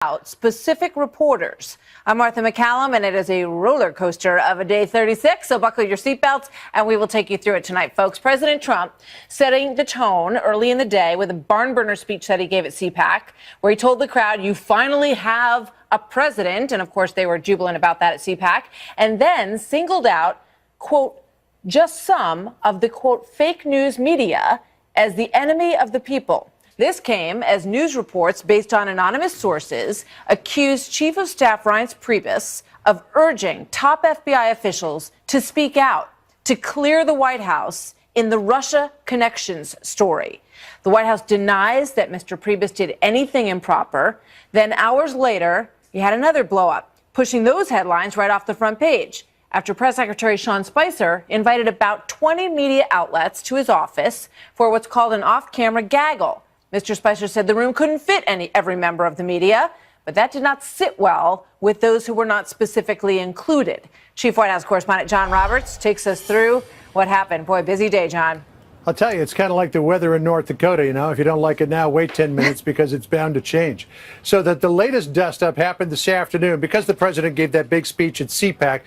out specific reporters. I'm Martha McCallum, and it is a roller coaster of a day 36, so buckle your seatbelts, and we will take you through it tonight, folks. President Trump setting the tone early in the day with a barn burner speech that he gave at CPAC, where he told the crowd, you finally have a president, and of course they were jubilant about that at CPAC, and then singled out, quote, just some of the, quote, fake news media as the enemy of the people. This came as news reports based on anonymous sources accused Chief of Staff Reince Priebus of urging top FBI officials to speak out, to clear the White House in the Russia connections story. The White House denies that Mr. Priebus did anything improper. Then hours later, he had another blow-up, pushing those headlines right off the front page, after Press Secretary Sean Spicer invited about 20 media outlets to his office for what's called an off-camera gaggle. Mr. Spicer said the room couldn't fit every member of the media, but that did not sit well with those who were not specifically included. Chief White House correspondent John Roberts takes us through what happened. Boy, busy day, John. I'll tell you, it's kind of like the weather in North Dakota, you know. If you don't like it now, wait 10 minutes because it's bound to change. So that the latest dust-up happened this afternoon because the president gave that big speech at CPAC.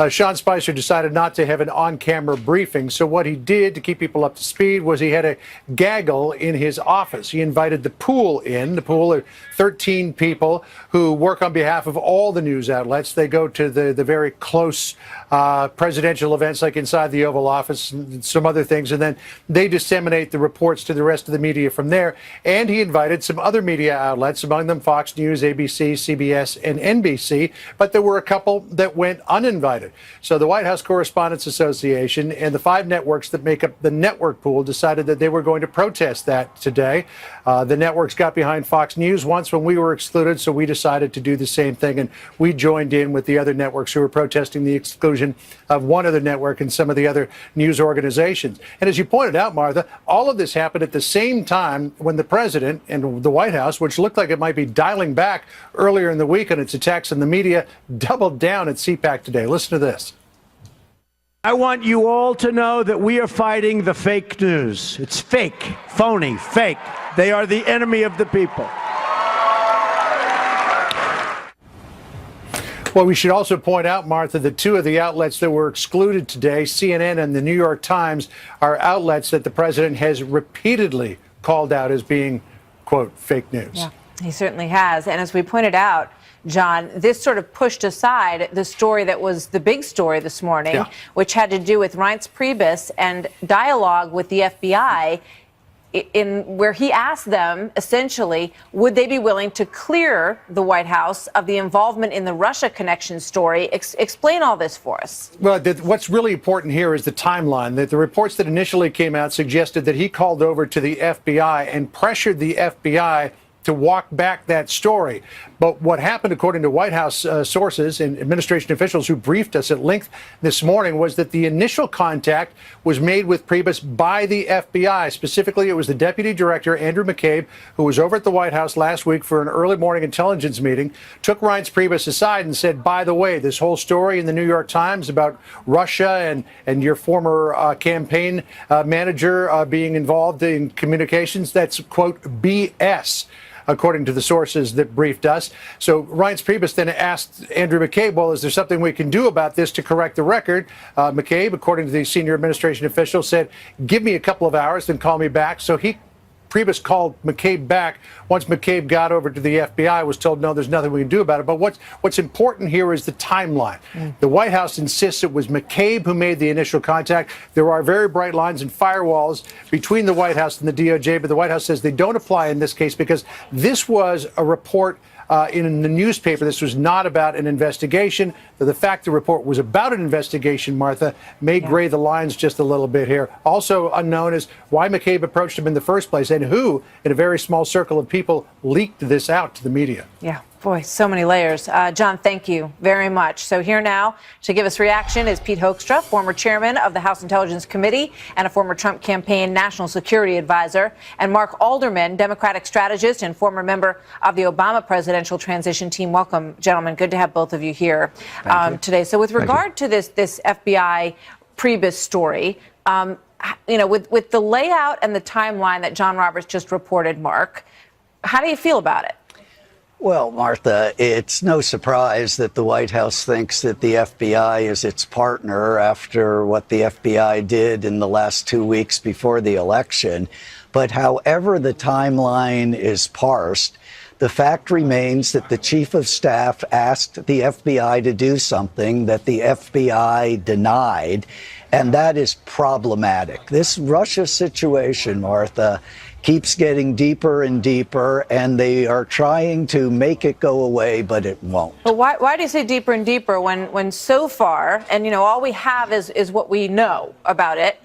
Sean Spicer decided not to have an on-camera briefing. So what he did to keep people up to speed was he had a gaggle in his office. He invited the pool in. The pool are 13 people who work on behalf of all the news outlets. They go to the very close presidential events like inside the Oval Office and some other things. And then they disseminate the reports to the rest of the media from there. And he invited some other media outlets, among them Fox News, ABC, CBS, and NBC. But there were a couple that went uninvited. So the White House Correspondents Association and the 5 networks that make up the network pool decided that they were going to protest that today. The networks got behind Fox News once when we were excluded, so we decided to do the same thing, and we joined in with the other networks who were protesting the exclusion of one other network and some of the other news organizations. And as you pointed out, Martha, all of this happened at the same time when the president and the White House, which looked like it might be dialing back earlier in the week on its attacks on the media, doubled down at CPAC today. Listen to this. I want you all to know that we are fighting the fake news. It's fake, phony, fake. They are the enemy of the people. Well, we should also point out, Martha, that 2 of the outlets that were excluded today, CNN and the New York Times, are outlets that the president has repeatedly called out as being, quote, fake news. Yeah, he certainly has. And as we pointed out, John, this sort of pushed aside the story that was the big story this morning, which had to do with Reince Priebus and dialogue with the FBI, in where he asked them, essentially, would they be willing to clear the White House of the involvement in the Russia connection story? Explain all this for us. Well, what's really important here is the timeline. That the reports that initially came out suggested that he called over to the FBI and pressured the FBI to walk back that story. But what happened, according to White House sources and administration officials who briefed us at length this morning, was that the initial contact was made with Priebus by the FBI. Specifically, it was the Deputy Director, Andrew McCabe, who was over at the White House last week for an early morning intelligence meeting, took Reince Priebus aside and said, by the way, this whole story in the New York Times about Russia and your former campaign manager being involved in communications, that's, quote, BS. According to the sources that briefed us. So Reince Priebus then asked Andrew McCabe, well, is there something we can do about this to correct the record? McCabe, according to the senior administration official, said, give me a couple of hours, then call me back. So Priebus called McCabe back. Once McCabe got over to the FBI, was told, no, there's nothing we can do about it. But what's important here is the timeline. The White House insists it was McCabe who made the initial contact. There are very bright lines and firewalls between the White House and the DOJ, but the White House says they don't apply in this case because this was a report in the newspaper. This was not about an investigation. The fact the report was about an investigation, Martha, may gray the lines just a little bit here. Also unknown is why McCabe approached him in the first place and who, in a very small circle of people, leaked this out to the media. Yeah. Boy, so many layers. John, thank you very much. So here now to give us reaction is Pete Hoekstra, former chairman of the House Intelligence Committee and a former Trump campaign national security advisor, and Mark Alderman, Democratic strategist and former member of the Obama presidential transition team. Welcome, gentlemen. Good to have both of you here today. So with regard to this FBI Priebus story, with the layout and the timeline that John Roberts just reported, Mark, how do you feel about it? Well, Martha, it's no surprise that the White House thinks that the FBI is its partner after what the FBI did in the last 2 weeks before the election. But however the timeline is parsed, the fact remains that the chief of staff asked the FBI to do something that the FBI denied, and that is problematic. This Russia situation, Martha, keeps getting deeper and deeper, and they are trying to make it go away, but it won't. But why do you say deeper and deeper when so far, and all we have is what we know about it,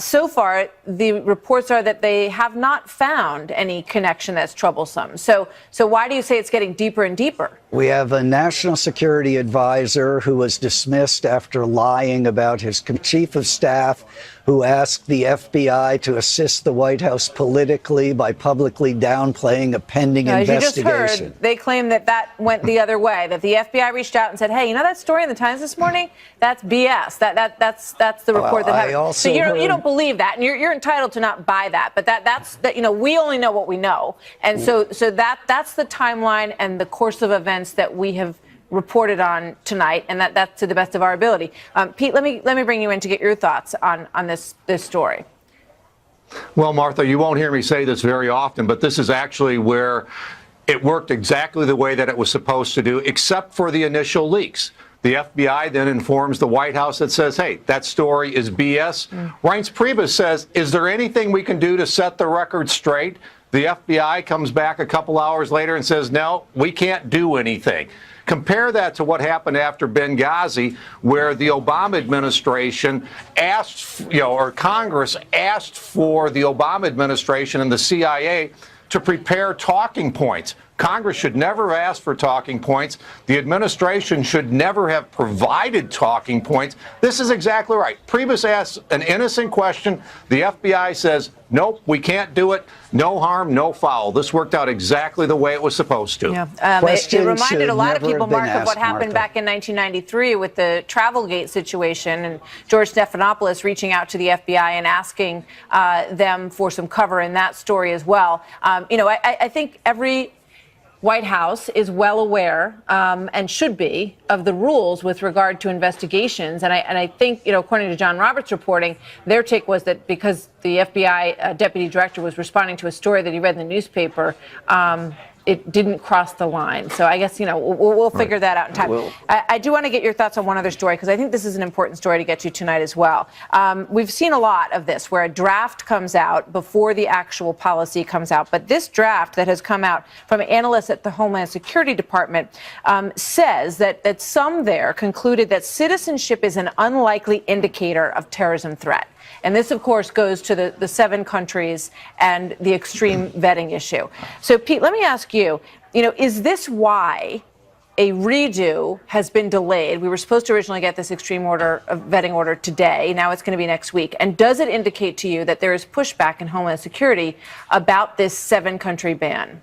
so far the reports are that they have not found any connection that's troublesome. So why do you say it's getting deeper and deeper? We have a national security advisor who was dismissed after lying about his chief of staff, who asked the FBI to assist the White House politically by publicly downplaying a pending investigation. As you just heard, they claim that went the other way, that the FBI reached out and said, hey, that story in the Times this morning? That's BS. That's the report that happened. So you don't believe that, and you're entitled to not buy that. But that's we only know what we know. And so that's the timeline and the course of events that we have reported on tonight, and that's to the best of our ability. Pete, let me bring you in to get your thoughts on this story. Well, Martha, you won't hear me say this very often, but this is actually where it worked exactly the way that it was supposed to do, except for the initial leaks. The FBI then informs the White House that says, hey, that story is BS. Reince Priebus says, is there anything we can do to set the record straight? The FBI comes back a couple hours later and says, no, we can't do anything. Compare that to what happened after Benghazi, where the Obama administration asked, or Congress asked for the Obama administration and the CIA to prepare talking points. Congress should never ask for talking points. The administration should never have provided talking points. This is exactly right. Priebus asks an innocent question. The FBI says, nope, we can't do it. No harm, no foul. This worked out exactly the way it was supposed to. Yeah. It reminded a lot of people, Mark, of what happened back in 1993 with the Travelgate situation and George Stephanopoulos reaching out to the FBI and asking them for some cover in that story as well. I think every White House is well aware and should be of the rules with regard to investigations. And I think, according to John Roberts' reporting, their take was that because the FBI deputy director was responding to a story that he read in the newspaper, it didn't cross the line. So I guess, we'll figure that out in time. I do want to get your thoughts on one other story, because I think this is an important story to get you tonight as well. We've seen a lot of this where a draft comes out before the actual policy comes out. But this draft that has come out from analysts at the Homeland Security Department says that some there concluded that citizenship is an unlikely indicator of terrorism threat. And this, of course, goes to the 7 countries and the extreme vetting issue. So, Pete, let me ask you, is this why a redo has been delayed? We were supposed to originally get this extreme vetting order today. Now it's going to be next week. And does it indicate to you that there is pushback in Homeland Security about this 7-country ban?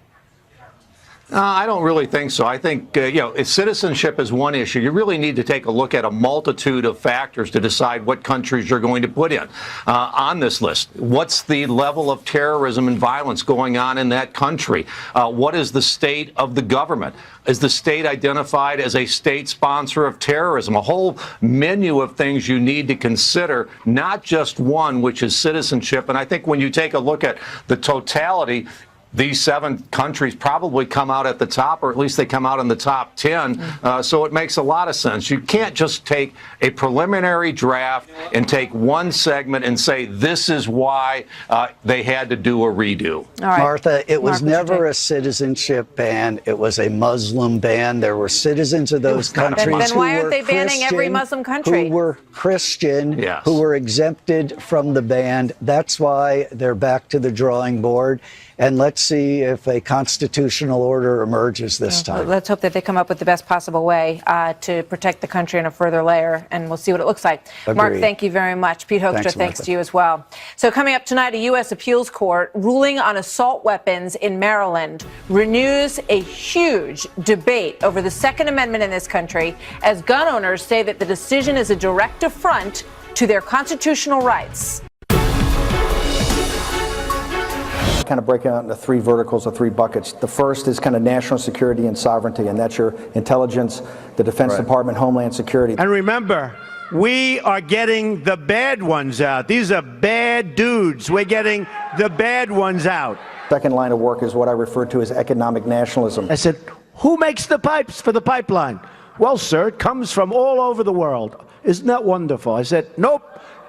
I don't really think so. I think, if citizenship is one issue, you really need to take a look at a multitude of factors to decide what countries you're going to put in on this list. What's the level of terrorism and violence going on in that country? What is the state of the government? Is the state identified as a state sponsor of terrorism? A whole menu of things you need to consider, not just one, which is citizenship. And I think when you take a look at the totality, these 7 countries probably come out at the top, or at least they come out in the top 10. So it makes a lot of sense. You can't just take a preliminary draft and take one segment and say this is why they had to do a redo. All right. Martha, it was never a citizenship ban. It was a Muslim ban. There were citizens of those countries then why aren't they banning every Muslim country? Who were Christian, who were exempted from the ban. That's why they're back to the drawing board. And let's see if a constitutional order emerges this time. Let's hope that they come up with the best possible way to protect the country in a further layer, and we'll see what it looks like. Agreed. Mark, thank you very much. Pete Hoekstra, thanks to you as well. So coming up tonight, a U.S. appeals court ruling on assault weapons in Maryland renews a huge debate over the Second Amendment in this country, as gun owners say that the decision is a direct affront to their constitutional rights. kind of break it out into three verticals or three buckets. The first is kind of national security and sovereignty, and that's your intelligence, the Defense Department, Homeland Security. And remember, we are getting the bad ones out. These are bad dudes. We're getting the bad ones out. Second line of work is what I refer to as economic nationalism. I said, who makes the pipes for the pipeline? Well, sir, it comes from all over the world. Isn't that wonderful? I said, nope,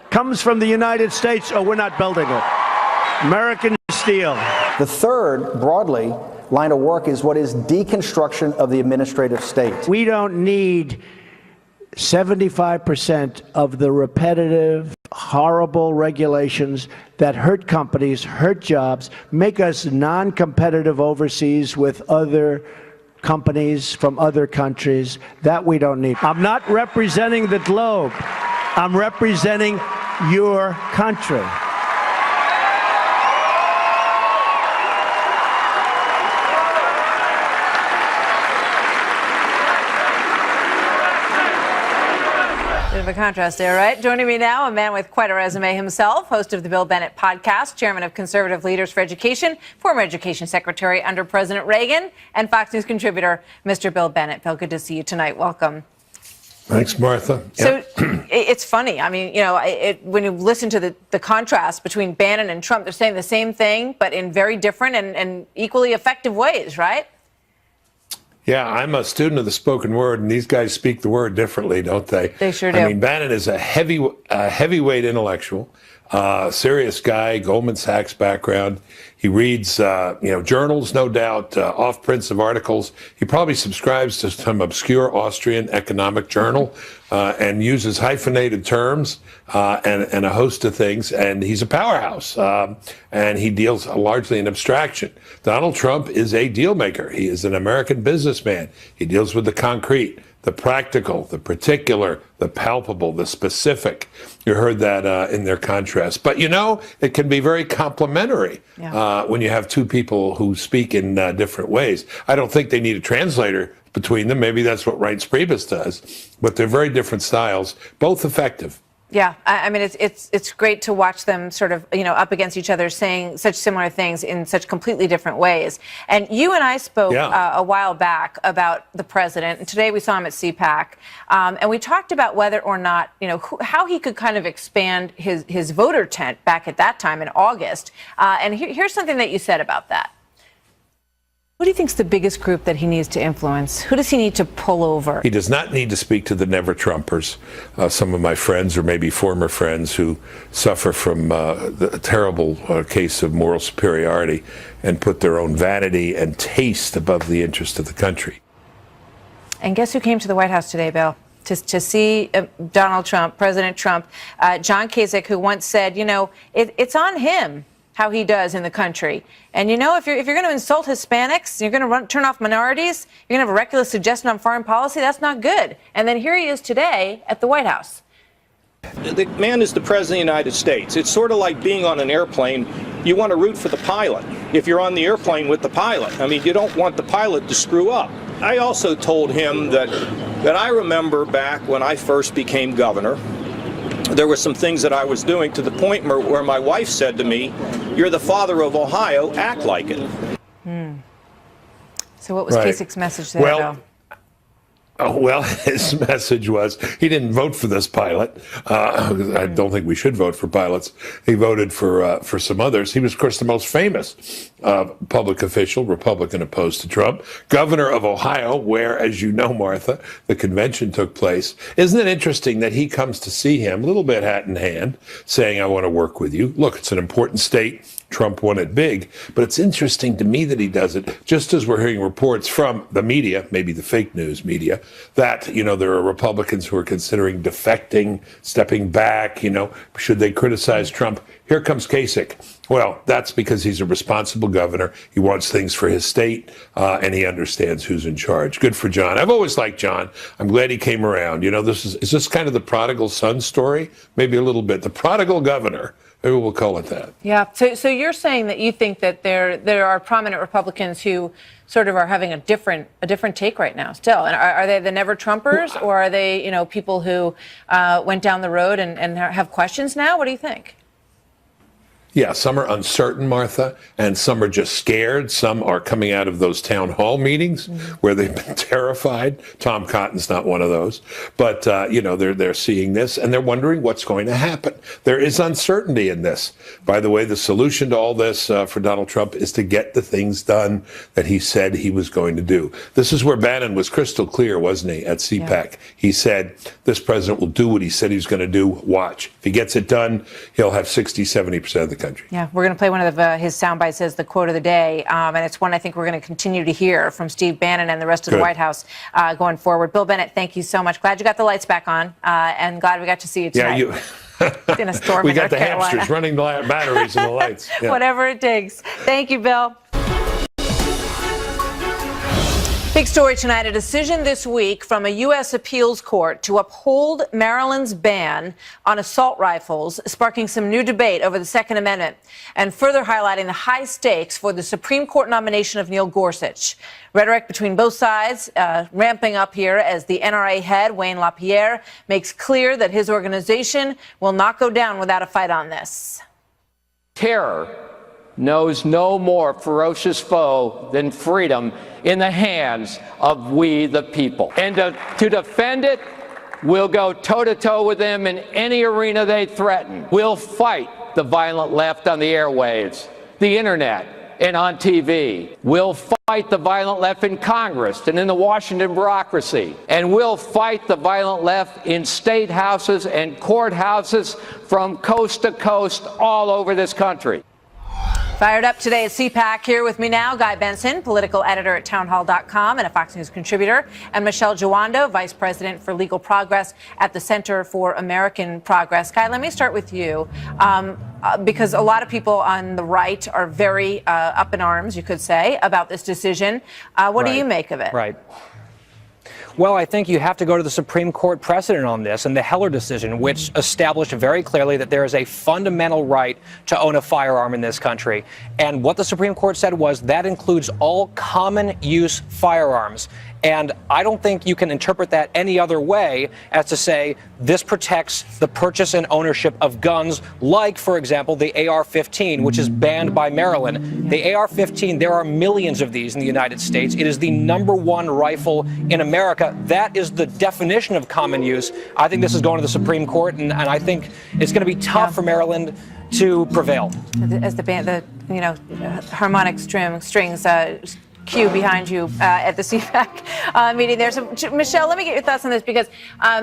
comes from the United States, or we're not building it. American steel. The third, broadly, line of work is what is deconstruction of the administrative state. We don't need 75% of the repetitive, horrible regulations that hurt companies, hurt jobs, make us non-competitive overseas with other companies from other countries. That we don't need. I'm not representing the globe. I'm representing your country. Bit of a contrast there, right? Joining me now, a man with quite a resume himself, host of the Bill Bennett podcast, chairman of Conservative Leaders for Education, former education secretary under President Reagan, and Fox News contributor, Mr. Bill Bennett. Bill, good to see you tonight. Welcome. Thanks, Martha. So it's funny. I mean, you know, when you listen to the contrast between Bannon and Trump, they're saying the same thing, but in very different and equally effective ways, right? Yeah, I'm a student of the spoken word, and these guys speak the word differently, don't they? They sure do. I mean, Bannon is a heavyweight intellectual, serious guy, Goldman Sachs background. He reads, journals, no doubt, off-prints of articles. He probably subscribes to some obscure Austrian economic journal and uses hyphenated terms and a host of things. And he's a powerhouse, and he deals largely in abstraction. Donald Trump is a deal maker. He is an American businessman. He deals with the concrete, the practical, the particular, the palpable, the specific. You heard that in their contrast. But, you know, it can be very complementary when you have two people who speak in different ways. I don't think they need a translator between them. Maybe that's what Reince Priebus does. But they're very different styles, both effective. Yeah, I mean, it's great to watch them sort of, you know, up against each other saying such similar things in such completely different ways. And you and I spoke a while back about the president, and today we saw him at CPAC, and we talked about whether or not, you know, how he could kind of expand his voter tent back at that time in August. And here's something that you said about that. Who do you think is the biggest group that he needs to influence? Who does he need to pull over? He does not need to speak to the never-Trumpers, some of my friends or maybe former friends who suffer from the terrible case of moral superiority and put their own vanity and taste above the interest of the country. And guess who came to the White House today, Bill? To see Donald Trump, President Trump, John Kasich, who once said, you know, it's on him how he does in the country. And, you know, if you're going to insult Hispanics, you're going to turn off minorities, you're going to have a reckless suggestion on foreign policy, that's not good. And then here he is today at the White House. The man is the president of the United States. It's sort of like being on an airplane. You want to root for the pilot if you're on the airplane with the pilot. I mean, you don't want the pilot to screw up. I also told him that I remember back when I first became governor, there were some things that I was doing to the point where my wife said to me, "You're the father of Ohio, act like it." So what was Kasich's message there, Bill? Well, his message was he didn't vote for this pilot. I don't think we should vote for pilots. He voted for some others. He was, of course, the most famous public official, Republican opposed to Trump, governor of Ohio, where, as you know, Martha, the convention took place. Isn't it interesting that he comes to see him, a little bit hat in hand, saying, I want to work with you. Look, it's an important state. Trump won it big, but it's interesting to me that he does it just as we're hearing reports from the media, maybe the fake news media, that, you know, there are Republicans who are considering defecting, stepping back, you know, should they criticize Trump? Here comes Kasich. Well, that's because he's a responsible governor. He wants things for his state, and he understands who's in charge. Good for John. I've always liked John. I'm glad he came around. You know, is this kind of the prodigal son story? Maybe a little bit. The prodigal governor. Maybe we'll call it that. Yeah. So you're saying that you think that there are prominent Republicans who sort of are having a different take right now still. And are they the never Trumpers, or are they, you know, people who went down the road and have questions now? What do you think? Yeah, some are uncertain, Martha, and some are just scared. Some are coming out of those town hall meetings where they've been terrified. Tom Cotton's not one of those. But, they're seeing this and they're wondering what's going to happen. There is uncertainty in this. By the way, the solution to all this for Donald Trump is to get the things done that he said he was going to do. This is where Bannon was crystal clear, wasn't he, at CPAC? Yeah. He said, this president will do what he said he was going to do. Watch. If he gets it done, he'll have 60, 70% of the country. Yeah, we're going to play one of his sound bites as the quote of the day, and it's one I think we're going to continue to hear from Steve Bannon and the rest of the White House going forward. Bill Bennett, thank you so much. Glad you got the lights back on, and glad we got to see you tonight. Yeah, in a storm we in got North the Carolina. hamsters running the batteries and the lights. Yeah. Whatever it takes. Thank you, Bill. Big story tonight, a decision this week from a U.S. appeals court to uphold Maryland's ban on assault rifles, sparking some new debate over the Second Amendment and further highlighting the high stakes for the Supreme Court nomination of Neil Gorsuch. Rhetoric between both sides ramping up here as the NRA head, Wayne LaPierre, makes clear that his organization will not go down without a fight on this. Terror knows no more ferocious foe than freedom in the hands of we the people. And to defend it, we'll go toe-to-toe with them in any arena they threaten. We'll fight the violent left on the airwaves, the internet, and on TV. We'll fight the violent left in Congress and in the Washington bureaucracy. And we'll fight the violent left in state houses and courthouses from coast to coast all over this country. Fired up today at CPAC. Here with me now, Guy Benson, political editor at townhall.com and a Fox News contributor, and Michelle Giwando, vice president for legal progress at the Center for American Progress. Guy, let me start with you, because a lot of people on the right are very up in arms, you could say, about this decision. What do you make of it? Right. Well, I think you have to go to the Supreme Court precedent on this and the Heller decision, which established very clearly that there is a fundamental right to own a firearm in this country. And what the Supreme Court said was that includes all common use firearms. And I don't think you can interpret that any other way as to say this protects the purchase and ownership of guns, like, for example, the AR-15, which is banned by Maryland. The AR-15, there are millions of these in the United States. It is the #1 rifle in America. That is the definition of common use. I think this is going to the Supreme Court, and I think it's going to be tough for Maryland to prevail. As the harmonic strings cue behind you at the CPAC meeting there. So, Michelle, let me get your thoughts on this, because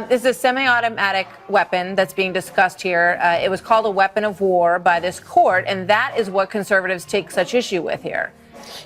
this is a semi-automatic weapon that's being discussed here. It was called a weapon of war by this court, and that is what conservatives take such issue with here.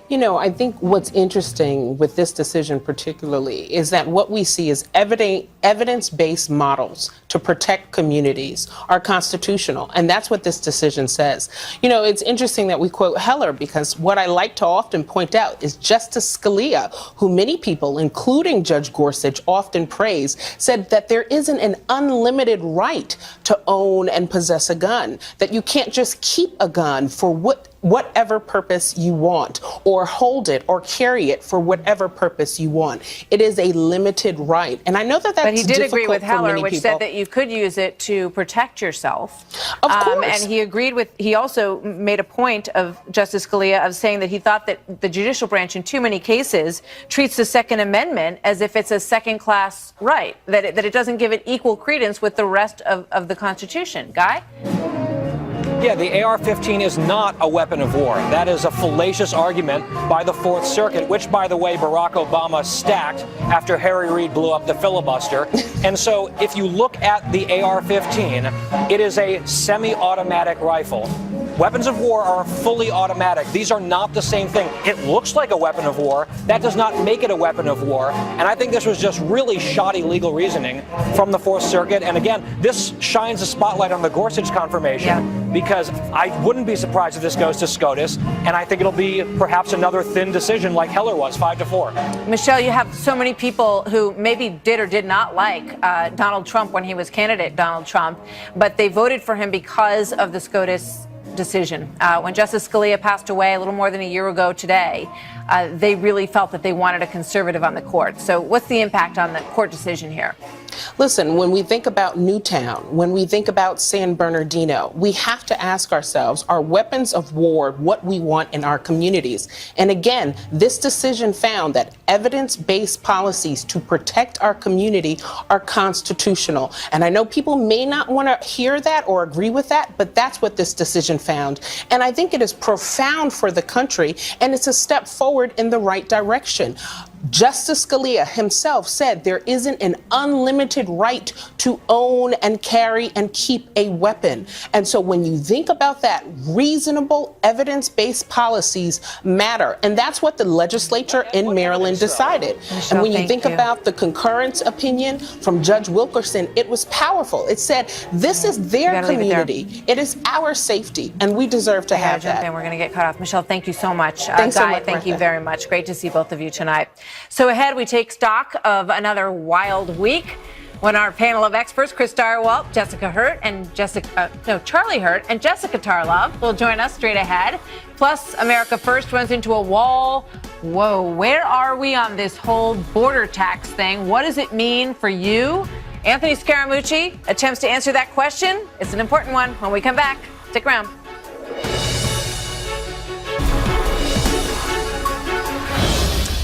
You know, I think what's interesting with this decision particularly is that what we see is evidence-based models to protect communities are constitutional. And that's what this decision says. You know, it's interesting that we quote Heller, because what I like to often point out is Justice Scalia, who many people, including Judge Gorsuch, often praise, said that there isn't an unlimited right to own and possess a gun, that you can't just keep a gun for whatever purpose you want, or hold it or carry it for whatever purpose you want. It is a limited right. And I know that that's difficult. But he did agree with Heller, which people. said that you could use it to protect yourself. Of course. And he also made a point of Justice Scalia of saying that he thought that the judicial branch in too many cases treats the Second Amendment as if it's a second-class right, that it doesn't give it equal credence with the rest of the Constitution. Guy? Yeah, the AR-15 is not a weapon of war. That is a fallacious argument by the Fourth Circuit, which, by the way, Barack Obama stacked after Harry Reid blew up the filibuster. And so if you look at the AR-15, it is a semi-automatic rifle. Weapons of war are fully automatic. These are not the same thing. It looks like a weapon of war. That does not make it a weapon of war. And I think this was just really shoddy legal reasoning from the Fourth Circuit. And again, this shines a spotlight on the Gorsuch confirmation, because I wouldn't be surprised if this goes to SCOTUS. And I think it'll be perhaps another thin decision like Heller was, 5-4. Michelle, you have so many people who maybe did or did not like Donald Trump when he was candidate Donald Trump, but they voted for him because of the SCOTUS decision. When Justice Scalia passed away a little more than a year ago today, they really felt that they wanted a conservative on the court. So what's the impact on the court decision here? Listen, when we think about Newtown, when we think about San Bernardino, we have to ask ourselves, are weapons of war what we want in our communities? And again, this decision found that evidence-based policies to protect our community are constitutional. And I know people may not want to hear that or agree with that, but that's what this decision found. And I think it is profound for the country, and it's a step forward in the right direction. Justice Scalia himself said there isn't an unlimited right to own and carry and keep a weapon. And so when you think about that, reasonable evidence-based policies matter. And that's what the legislature in Maryland decided. Michelle, and when you thank think you. about the concurrence opinion from Judge Wilkerson, it was powerful. It said, this is their gotta leave it there. community. It is our safety, and we deserve to have Jump that. in. We're going to get cut off. Michelle, thank you so much. Thanks so Guy, much, thank you Martha. very much. Great to see both of you tonight. So ahead, we take stock of another wild week when our panel of experts, Chris Direwalt, Charlie Hurt and Jessica Tarlov will join us straight ahead. Plus, America First runs into a wall. Whoa, where are we on this whole border tax thing? What does it mean for you? Anthony Scaramucci attempts to answer that question. It's an important one. When we come back, stick around.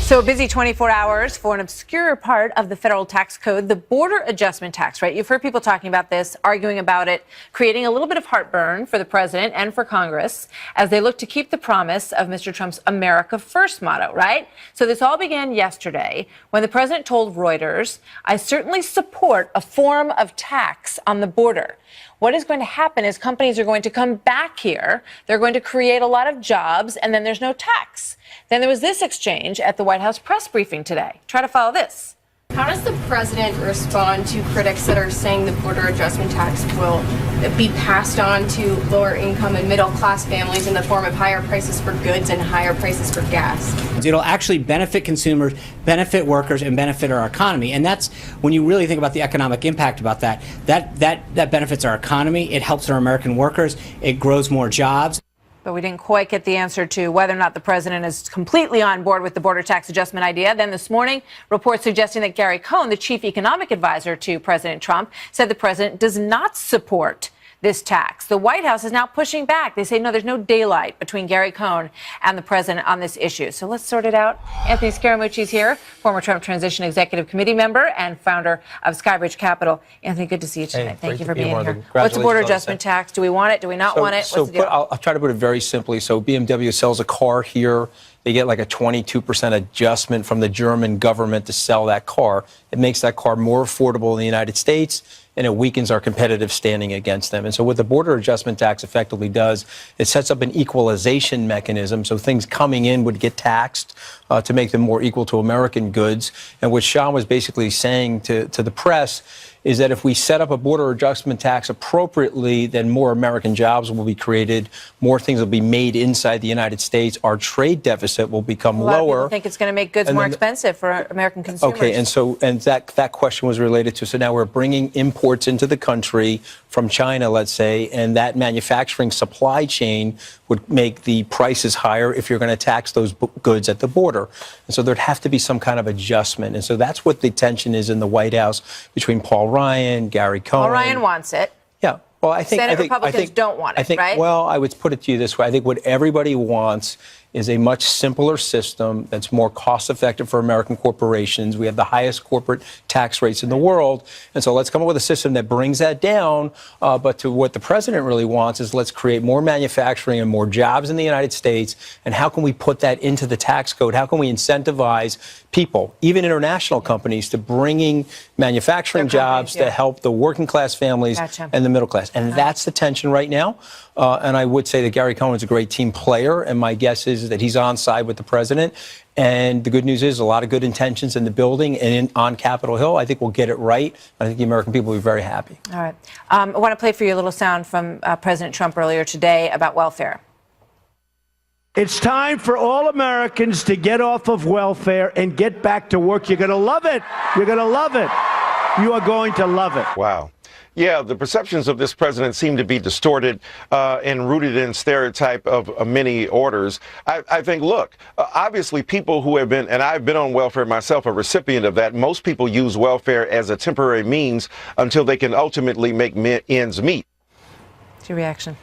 So a busy 24 hours for an obscure part of the federal tax code, the border adjustment tax, right? You've heard people talking about this, arguing about it, creating a little bit of heartburn for the president and for Congress as they look to keep the promise of Mr. Trump's America First motto, right? So this all began yesterday when the president told Reuters, I certainly support a form of tax on the border. What is going to happen is companies are going to come back here. They're going to create a lot of jobs, and then there's no tax. Then there was this exchange at the White House press briefing today. Try to follow this. How does the president respond to critics that are saying the border adjustment tax will be passed on to lower income and middle class families in the form of higher prices for goods and higher prices for gas? It'll actually benefit consumers, benefit workers, and benefit our economy. And that's when you really think about the economic impact about that benefits our economy. It helps our American workers. It grows more jobs. But we didn't quite get the answer to whether or not the president is completely on board with the border tax adjustment idea. Then this morning, reports suggesting that Gary Cohn, the chief economic advisor to President Trump, said the president does not support this tax. The White House is now pushing back. They say, no, there's no daylight between Gary Cohn and the president on this issue. So let's sort it out. Anthony Scaramucci is here, former Trump Transition Executive Committee member and founder of Skybridge Capital. Anthony, good to see you tonight. Hey, Thank you for great to be being here. here. What's the border Congratulations on adjustment tax? Do we want it? Do we not want it? What's the deal? I'll try to put it very simply. So BMW sells a car here. They get like a 22% adjustment from the German government to sell that car. It makes that car more affordable in the United States, and it weakens our competitive standing against them. And so what the border adjustment tax effectively does, it sets up an equalization mechanism. So things coming in would get taxed to make them more equal to American goods. And what Sean was basically saying to the press is that if we set up a border adjustment tax appropriately, then more American jobs will be created, more things will be made inside the United States, our trade deficit will become lower. A lot of people think it's going to make goods more expensive for American consumers. Okay, and that question was related to, so now we're bringing imports into the country from China, let's say, and that manufacturing supply chain would make the prices higher if you're going to tax those goods at the border. And so there'd have to be some kind of adjustment. And so that's what the tension is in the White House between Paul Ryan, Gary Cohn. Paul Ryan wants it. Yeah. Well, I think Senate Republicans don't want it, right? Well, I would put it to you this way. I think what everybody wants is a much simpler system that's more cost effective for American corporations. We have the highest corporate tax rates in the world. And so let's come up with a system that brings that down. But to what the president really wants is let's create more manufacturing and more jobs in the United States. And how can we put that into the tax code? How can we incentivize people, even international companies, to bringing manufacturing jobs to help the working class families and the middle class? And that's the tension right now. And I would say that Gary Cohn is a great team player. And my guess is that he's on side with the president. And the good news is a lot of good intentions in the building and on Capitol Hill. I think we'll get it right. I think the American people will be very happy. All right. I want to play for you a little sound from President Trump earlier today about welfare. It's time for all Americans to get off of welfare and get back to work. You're going to love it. You're going to love it. You are going to love it. Wow. Yeah, the perceptions of this president seem to be distorted and rooted in stereotype of many orders. I think, look, obviously people who have been, and I've been on welfare myself, a recipient of that, most people use welfare as a temporary means until they can ultimately make ends meet. What's your reaction?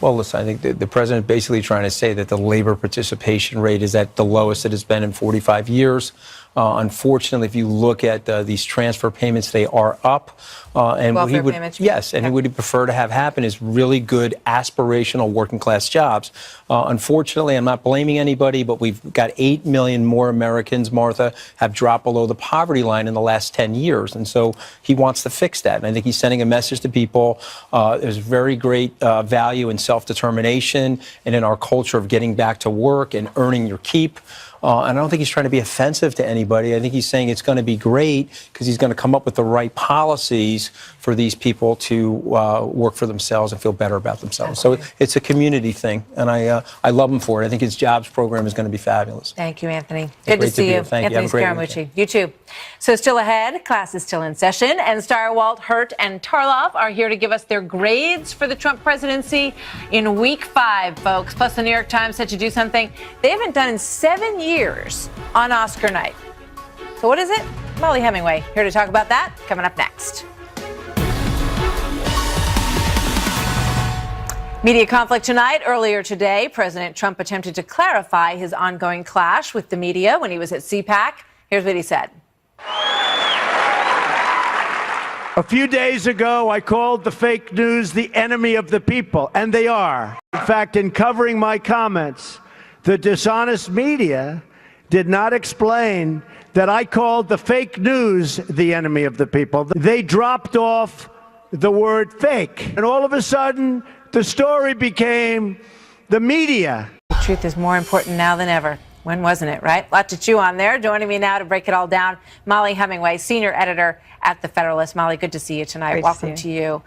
Well, listen, I think the president basically trying to say that the labor participation rate is at the lowest it has been in 45 years. Unfortunately, if you look at these transfer payments, they are up. And what he would, payments, yes, and yeah. what he'd prefer to have happen is really good aspirational working class jobs. Unfortunately, I'm not blaming anybody, but we've got 8 million more Americans, Martha, have dropped below the poverty line in the last 10 years. And so he wants to fix that. And I think he's sending a message to people. There's very great value in self-determination and in our culture of getting back to work and earning your keep. And I don't think he's trying to be offensive to anybody. I think he's saying it's going to be great because he's going to come up with the right policies for these people to work for themselves and feel better about themselves. So it's a community thing, and I love him for it. I think his jobs program is going to be fabulous. Thank you, Anthony. Good to see you. Thank you. Anthony Scaramucci. You too. So still ahead, class is still in session, and Starwalt, Hurt, and Tarloff are here to give us their grades for the Trump presidency in week 5, folks. Plus, the New York Times said to do something they haven't done in 7 years on Oscar night. So what is it? Molly Hemingway here to talk about that. Coming up next. Media conflict tonight. Earlier today, President Trump attempted to clarify his ongoing clash with the media when he was at CPAC. Here's what he said. A few days ago, I called the fake news the enemy of the people, and they are. In fact, in covering my comments, the dishonest media did not explain that I called the fake news the enemy of the people. They dropped off the word fake, and all of a sudden, the story became the media. The truth is more important now than ever. When wasn't it, right? A lot to chew on there. Joining me now to break it all down, Molly Hemingway, senior editor at The Federalist. Molly, good to see you tonight. Great Welcome to see you.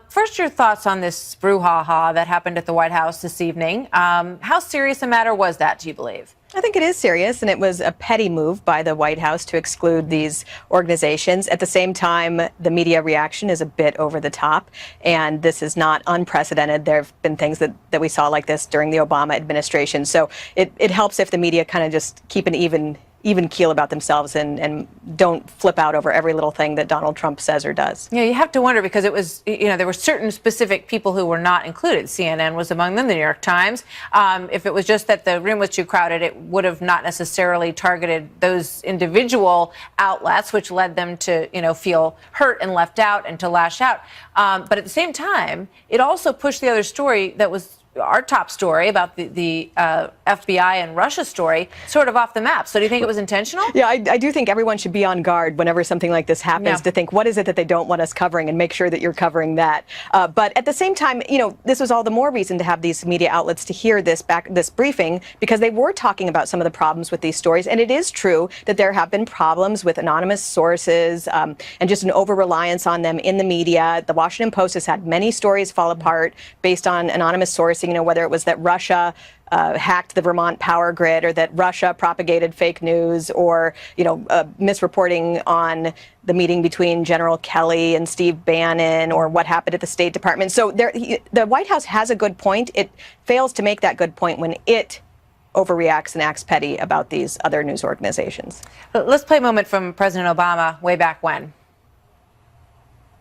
First, your thoughts on this brouhaha that happened at the White House this evening. How serious a matter was that, do you believe? I think it is serious, and it was a petty move by the White House to exclude these organizations. At the same time, the media reaction is a bit over the top, and this is not unprecedented. There have been things that we saw like this during the Obama administration. So it helps if the media kind of just keep an even keel about themselves and don't flip out over every little thing that Donald Trump says or does. Yeah, you have to wonder because it was, there were certain specific people who were not included. CNN was among them, the New York Times. If it was just that the room was too crowded, it would have not necessarily targeted those individual outlets, which led them to, feel hurt and left out and to lash out. But at the same time, it also pushed the other story that was our top story about the FBI and Russia story sort of off the map. So do you think it was intentional? Yeah, I do think everyone should be on guard whenever something like this happens to think, what is it that they don't want us covering, and make sure that you're covering that. But at the same time, this was all the more reason to have these media outlets to hear this briefing, because they were talking about some of the problems with these stories. And it is true that there have been problems with anonymous sources and just an over-reliance on them in the media. The Washington Post has had many stories fall apart based on anonymous sourcing, whether it was that Russia hacked the Vermont power grid, or that Russia propagated fake news, or misreporting on the meeting between General Kelly and Steve Bannon, or what happened at the State Department. So the White House has a good point. It fails to make that good point when it overreacts and acts petty about these other news organizations. Let's play a moment from President Obama way back when.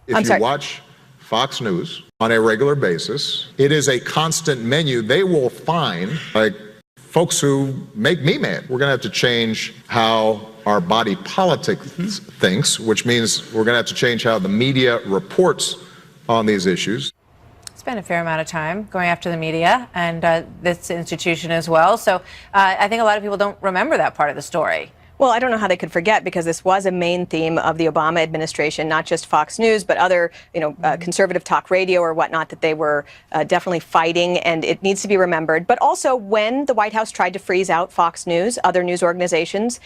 If you watch Fox News on a regular basis, it is a constant menu. They will find folks who make me mad. We're going to have to change how our body politic thinks, which means we're going to have to change how the media reports on these issues. Spent a fair amount of time going after the media and this institution as well. So I think a lot of people don't remember that part of the story. Well, I don't know how they could forget, because this was a main theme of the Obama administration, not just Fox News, but other, conservative talk radio or whatnot that they were definitely fighting, and it needs to be remembered. But also, when the White House tried to freeze out Fox News, other news organizations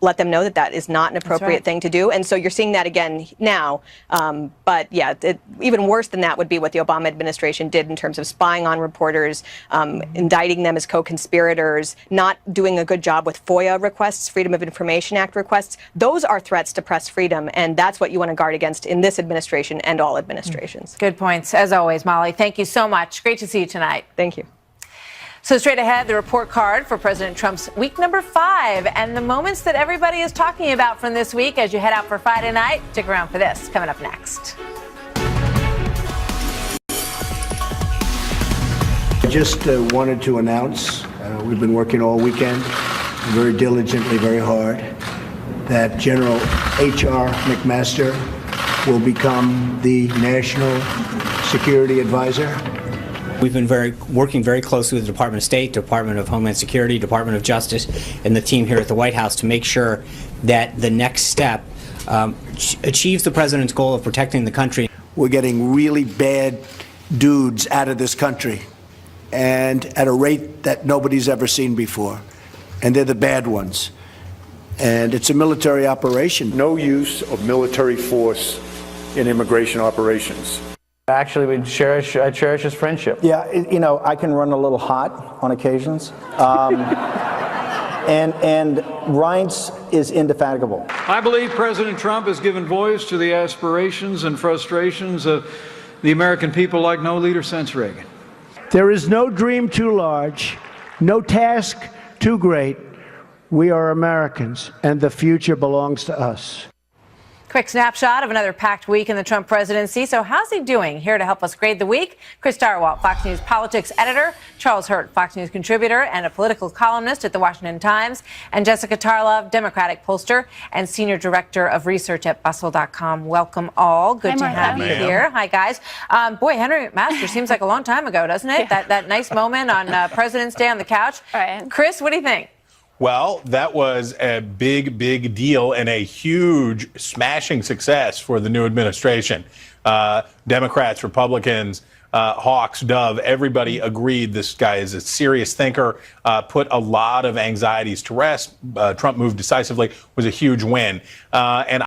let them know that that is not an appropriate thing to do. And so you're seeing that again now. But yeah, even worse than that would be what the Obama administration did in terms of spying on reporters, indicting them as co-conspirators, not doing a good job with FOIA requests, Freedom of Information Act requests. Those are threats to press freedom, and that's what you want to guard against in this administration and all administrations. Good points, as always, Molly. Thank you so much. Great to see you tonight. Thank you. So straight ahead, the report card for President Trump's week number 5 and the moments that everybody is talking about from this week as you head out for Friday night. Stick around for this, coming up next. I just wanted to announce, we've been working all weekend, very diligently, very hard, that General H.R. McMaster will become the National Security Advisor. We've been working very closely with the Department of State, Department of Homeland Security, Department of Justice, and the team here at the White House to make sure that the next step achieves the president's goal of protecting the country. We're getting really bad dudes out of this country, and at a rate that nobody's ever seen before. And they're the bad ones. And it's a military operation. No use of military force in immigration operations. Actually, I cherish his friendship. Yeah, you know, I can run a little hot on occasions. And Reince is indefatigable. I believe President Trump has given voice to the aspirations and frustrations of the American people like no leader since Reagan. There is no dream too large, no task too great. We are Americans, and the future belongs to us. Quick snapshot of another packed week in the Trump presidency. So how's he doing? Here to help us grade the week, Chris Darwalt, Fox News politics editor, Charles Hurt, Fox News contributor and a political columnist at the Washington Times, and Jessica Tarlov, Democratic pollster and senior director of research at Bustle.com. Welcome all. Good to have you here. Hi, guys. Boy, Henry McMaster seems like a long time ago, doesn't it? Yeah. That nice moment on President's Day on the couch. Right. Chris, what do you think? Well, that was a big, big deal and a huge smashing success for the new administration. Democrats, Republicans, Hawks, Dove, everybody agreed this guy is a serious thinker, put a lot of anxieties to rest. Trump moved decisively, was a huge win. And